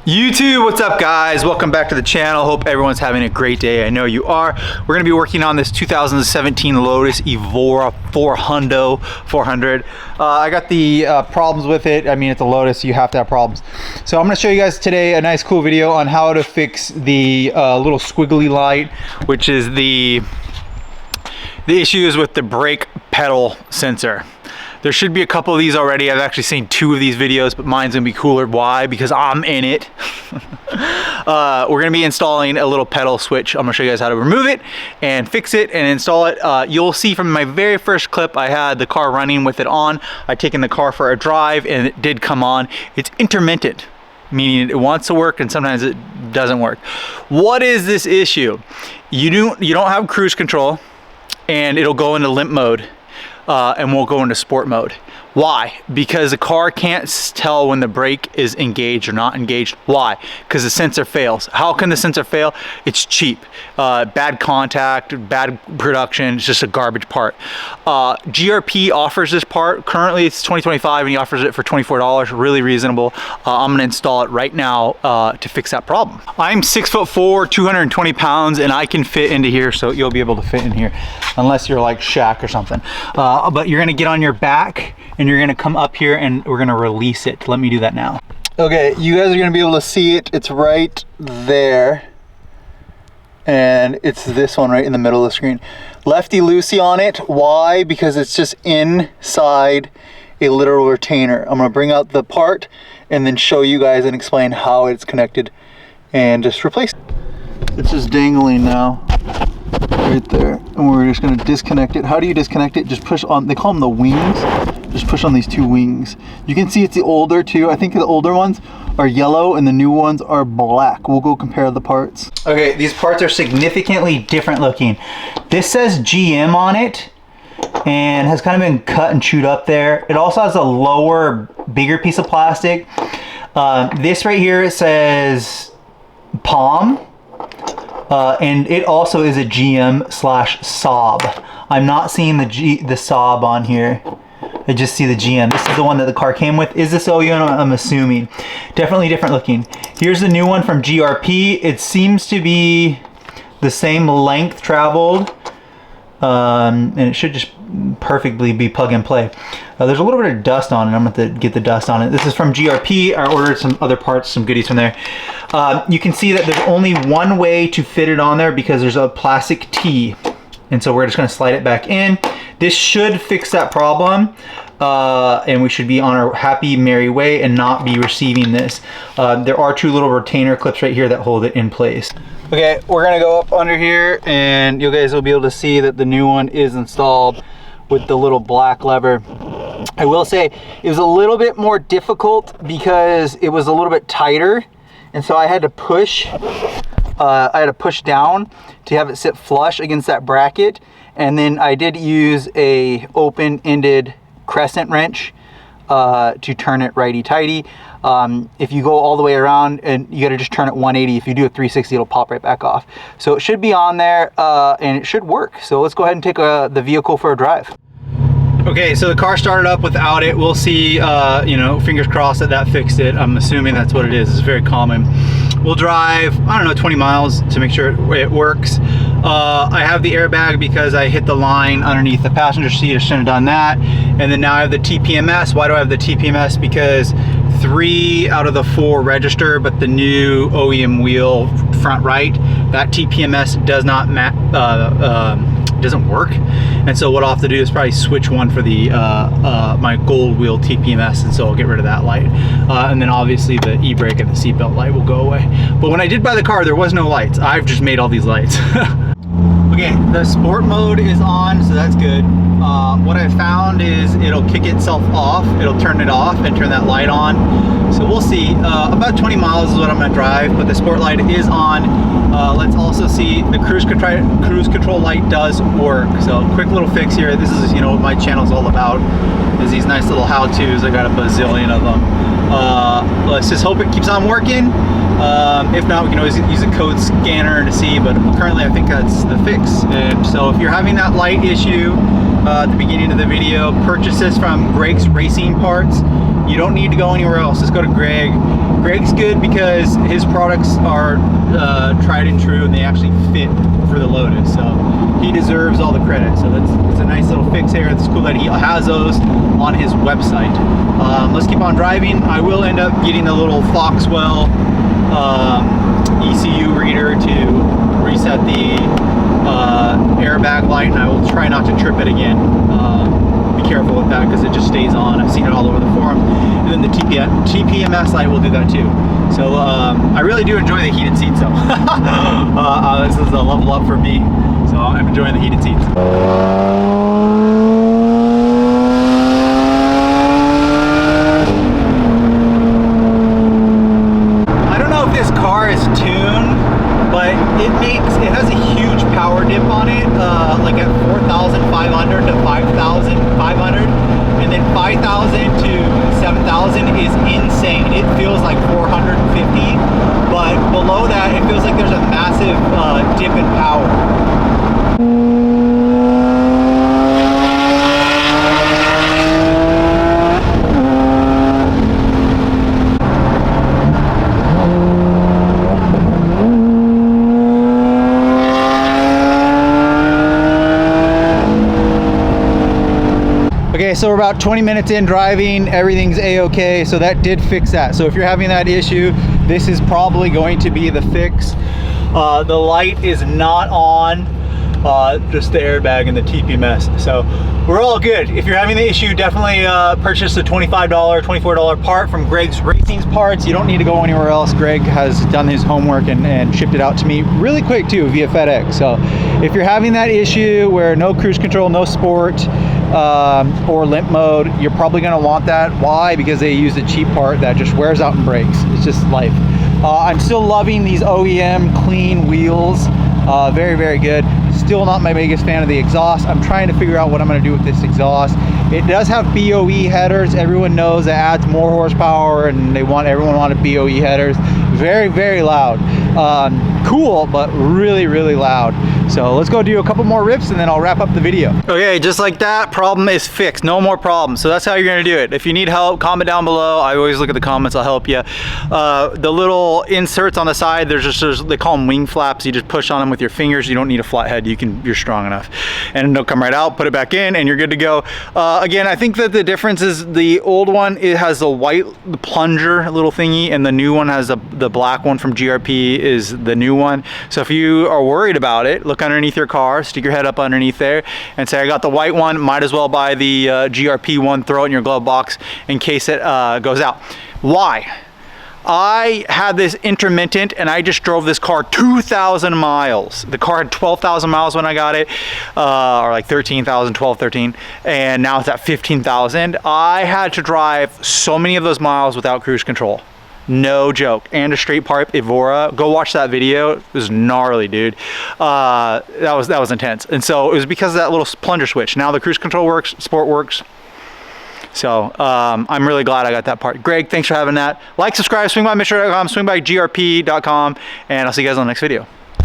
YouTube, what's up guys? Welcome back to the channel. Hope everyone's having a great day. I know you are. We're gonna be working on this 2017 Lotus EVORA 400. I got the problems with it. I mean, it's a Lotus, so you have to have problems. So I'm gonna show you guys today a nice cool video on how to fix the little squiggly light, which is the issues with the brake pedal sensor. There should be a couple of these already. I've actually seen 2 of these videos, but mine's gonna be cooler. Why? Because I'm in it. We're gonna be installing a little pedal switch. I'm gonna show you guys how to remove it and fix it and install it. You'll see from my very first clip, I had the car running with it on. I'd taken the car for a drive and it did come on. It's intermittent, meaning it wants to work and sometimes it doesn't work. What is this issue? You don't have cruise control and it'll go into limp mode. And we'll go into sport mode. Why? Because the car can't tell when the brake is engaged or not engaged. Why? Because the sensor fails. How can the sensor fail? It's cheap. Bad contact, bad production, it's just a garbage part. GRP offers this part. Currently it's 2025 and he offers it for $24, really reasonable. I'm gonna install it right now to fix that problem. I'm 6'4", 220 pounds, and I can fit into here, so you'll be able to fit in here, unless you're like Shaq or something. But you're gonna get on your back and you're gonna come up here and we're gonna release it. Let me do that now. Okay, you guys are gonna be able to see it. It's right there. And it's this one right in the middle of the screen. Lefty-loosey on it. Why? Because it's just inside a literal retainer. I'm gonna bring out the part and then show you guys and explain how it's connected and just replace it. It's just dangling now. Right there, and we're just going to disconnect it. How do you disconnect it? Just push on, they call them the wings. Just push on these 2 wings. You can see it's the older too. I think the older ones are yellow and the new ones are black. We'll go compare the parts. Okay, these parts are significantly different looking. This says GM on it and has kind of been cut and chewed up there. It also has a lower, bigger piece of plastic. This right here, it says Palm. And it also is a GM/Saab. I'm not seeing the Saab on here. I just see the GM. This is the one that the car came with. Is this OEM? I'm assuming. Definitely different looking. Here's the new one from GRP. It seems to be the same length traveled. And it should just perfectly be plug and play. There's a little bit of dust on it. I'm going to have to get the dust on it. This is from GRP. I ordered some other parts, some goodies from there. You can see that there's only one way to fit it on there because there's a plastic T. And so we're just going to slide it back in. This should fix that problem. And we should be on our happy, merry way and not be receiving this. There are 2 little retainer clips right here that hold it in place. Okay, we're gonna go up under here and you guys will be able to see that the new one is installed with the little black lever. I will say it was a little bit more difficult because it was a little bit tighter, and so I had to push down to have it sit flush against that bracket, and then I did use a open-ended crescent wrench to turn it righty-tighty. If you go all the way around, and you got to just turn it 180. If you do a 360, it'll pop right back off. So it should be on there and it should work. So let's go ahead and take the vehicle for a drive. Okay, so the car started up without it. We'll see, you know, fingers crossed that fixed it. I'm assuming that's what it is. It's very common. We'll drive, I don't know, 20 miles to make sure it works. I have the airbag because I hit the line underneath the passenger seat. I shouldn't have done that. And then now I have the TPMS. Why do I have the TPMS? Because 3 out of the 4 register, but the new OEM wheel front right, that TPMS does not doesn't work. And so what I'll have to do is probably switch one for the my gold wheel TPMS, and so I'll get rid of that light. And then obviously the e-brake and the seatbelt light will go away. But when I did buy the car, there was no lights. I've just made all these lights. Okay, the sport mode is on, so that's good. What I found is it'll kick itself off. It'll turn it off and turn that light on. So we'll see. About 20 miles is what I'm gonna drive, but the sport light is on. Let's also see the cruise control light does work. So quick little fix here. This is, you know, what my channel's all about, is these nice little how-tos. I got a bazillion of them. Let's just hope it keeps on working. If not, we can always use a code scanner to see, but currently I think that's the fix. And so if you're having that light issue at the beginning of the video, purchase this from Greg's Racing Parts. You don't need to go anywhere else. Just go to Greg. Greg's good because his products are tried and true, and they actually fit for the Lotus. So he deserves all the credit. So it's a nice little fix here. It's cool that he has those on his website. Let's keep on driving. I will end up getting a little Foxwell ECU reader to reset the airbag light, and I will try not to trip it again. Be careful with that because it just stays on. I've seen it all over the forum. And then the TPMS light will do that too. So I really do enjoy the heated seats though. This is a level up for me. So I'm enjoying the heated seats. I don't know if this car is tuned, but it has a huge power dip on it, like at 4,500 to 5,500, and then 5,000 to 7,000 is insane. It feels like 450, but below that it feels like there's a massive dip in power. Okay, so we're about 20 minutes in driving, everything's a-okay, so that did fix that. So if you're having that issue, this is probably going to be the fix. The light is not on, just the airbag and the TPMS. So we're all good. If you're having the issue, definitely purchase a $25, $24 part from Greg's Racing's Parts. You don't need to go anywhere else. Greg has done his homework and shipped it out to me really quick too via FedEx. So if you're having that issue where no cruise control, no sport, or limp mode, you're probably going to want that. Why? Because they use a cheap part that just wears out and breaks. It's just life. I'm still loving these OEM clean wheels. Very, very good. Still not my biggest fan of the exhaust. I'm trying to figure out what I'm going to do with this exhaust. It does have BOE headers. Everyone knows it adds more horsepower, and everyone wanted BOE headers. Very, very loud. Cool, but really, really loud. So let's go do a couple more rips and then I'll wrap up the video. Okay, just like that, problem is fixed. No more problems. So that's how you're gonna do it. If you need help, comment down below. I always look at the comments, I'll help you. The little inserts on the side, they call them wing flaps. You just push on them with your fingers. You don't need a flat head. You're strong enough. And they'll come right out, put it back in, and you're good to go. Again, I think that the difference is the old one, it has the white plunger little thingy, and the new one has the black one from GRP is the new one. So if you are worried about it, look underneath your car, stick your head up underneath there and say, I got the white one, might as well buy the GRP one, throw it in your glove box in case it goes out. Why? I had this intermittent and I just drove this car 2,000 miles. The car had 12,000 miles when I got it, or like 13,000, 12, 13, and now it's at 15,000. I had to drive so many of those miles without cruise control. No joke. And a straight pipe EVORA. Go watch that video. It was gnarly, dude. That was intense. And so it was because of that little plunger switch. Now the cruise control works, sport works. So I'm really glad I got that part. Greg, thanks for having that. Like, subscribe, swing by Mitch.com, swing by grp.com, and I'll see you guys on the next video.